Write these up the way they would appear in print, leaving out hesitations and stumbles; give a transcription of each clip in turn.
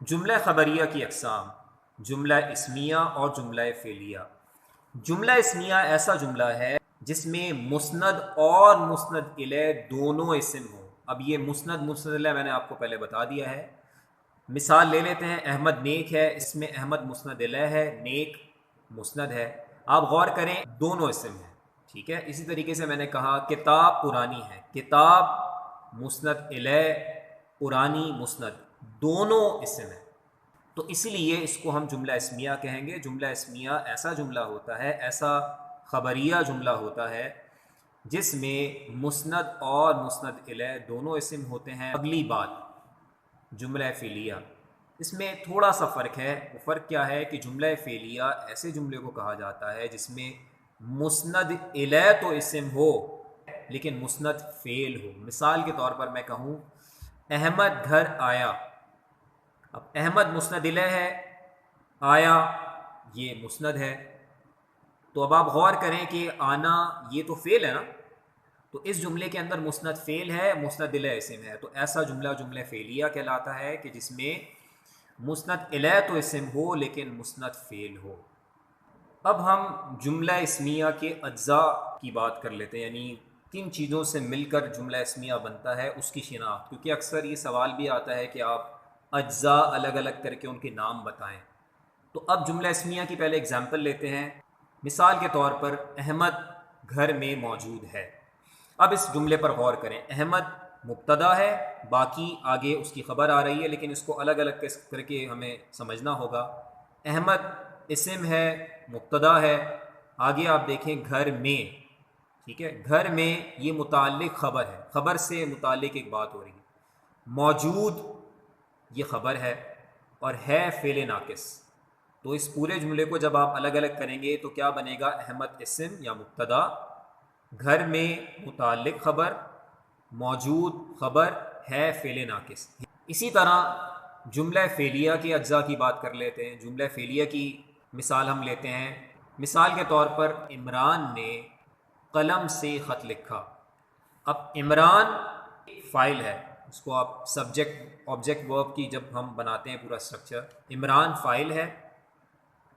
جملہ خبریہ کی اقسام: جملہ اسمیہ اور جملہ فعلیہ۔ جملہ اسمیہ ایسا جملہ ہے جس میں مسند اور مسند الیہ دونوں اسم ہوں۔ اب یہ مسند الیہ میں نے آپ کو پہلے بتا دیا ہے۔ مثال لے لیتے ہیں، احمد نیک ہے، اس میں احمد مسند الیہ ہے، نیک مسند ہے۔ آپ غور کریں، دونوں اسم ہیں، ٹھیک ہے۔ اسی طریقے سے میں نے کہا کتاب پرانی ہے، کتاب مسند الیہ، پرانی مسند، دونوں اسم ہیں، تو اسی لیے اس کو ہم جملہ اسمیہ کہیں گے۔ جملہ اسمیہ ایسا جملہ ہوتا ہے، ایسا خبریہ جملہ ہوتا ہے جس میں مسند اور مسند الیہ دونوں اسم ہوتے ہیں۔ اگلی بات، جملہ فعلیہ، اس میں تھوڑا سا فرق ہے۔ وہ فرق کیا ہے کہ جملہ فعلیہ ایسے جملے کو کہا جاتا ہے جس میں مسند الیہ تو اسم ہو لیکن مسند فعل ہو۔ مثال کے طور پر میں کہوں احمد گھر آیا، اب احمد مسند الیہ ہے، آیا یہ مسند ہے، تو اب آپ غور کریں کہ آنا یہ تو فعل ہے نا، تو اس جملے کے اندر مسند فعل ہے، مسند الیہ اسم ہے، تو ایسا جملہ جملہ فعلیہ کہلاتا ہے کہ جس میں مسند الیہ تو اسم ہو لیکن مسند فعل ہو۔ اب ہم جملہ اسمیہ کے اجزاء کی بات کر لیتے ہیں، یعنی کن چیزوں سے مل کر جملہ اسمیہ بنتا ہے اس کی شناخت، کیونکہ اکثر یہ سوال بھی آتا ہے کہ آپ اجزاء الگ الگ کر کے ان کے نام بتائیں۔ تو اب جملہ اسمیہ کی پہلے اگزامپل لیتے ہیں۔ مثال کے طور پر احمد گھر میں موجود ہے۔ اب اس جملے پر غور کریں، احمد مبتدا ہے، باقی آگے اس کی خبر آ رہی ہے، لیکن اس کو الگ الگ کر کے ہمیں سمجھنا ہوگا۔ احمد اسم ہے، مبتدا ہے، آگے آپ دیکھیں گھر میں، ٹھیک ہے، گھر میں یہ متعلق خبر ہے، خبر سے متعلق ایک بات ہو رہی ہے۔ موجود یہ خبر ہے اور ہے فعل ناقص، تو اس پورے جملے کو جب آپ الگ الگ کریں گے تو کیا بنے گا؟ احمد اسم یا مبتدا، گھر میں متعلق خبر، موجود خبر، ہے فعل ناقص۔ اسی طرح جملہ فعلیہ کے اجزاء کی بات کر لیتے ہیں۔ جملہ فعلیہ کی مثال ہم لیتے ہیں، مثال کے طور پر عمران نے قلم سے خط لکھا۔ اب عمران فاعل ہے، اس کو آپ سبجیکٹ آبجیکٹ ورب کی جب ہم بناتے ہیں پورا اسٹرکچر، عمران فاعل ہے،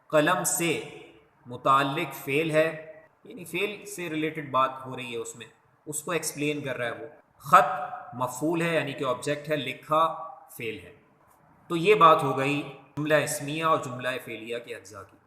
قلم سے متعلق فعل ہے، یعنی فعل سے ریلیٹڈ بات ہو رہی ہے، اس میں اس کو ایکسپلین کر رہا ہے وہ۔ خط مفعول ہے یعنی کہ آبجیکٹ ہے، لکھا فعل ہے۔ تو یہ بات ہو گئی جملہ اسمیہ اور جملہ فعلیہ کے اجزاء کی۔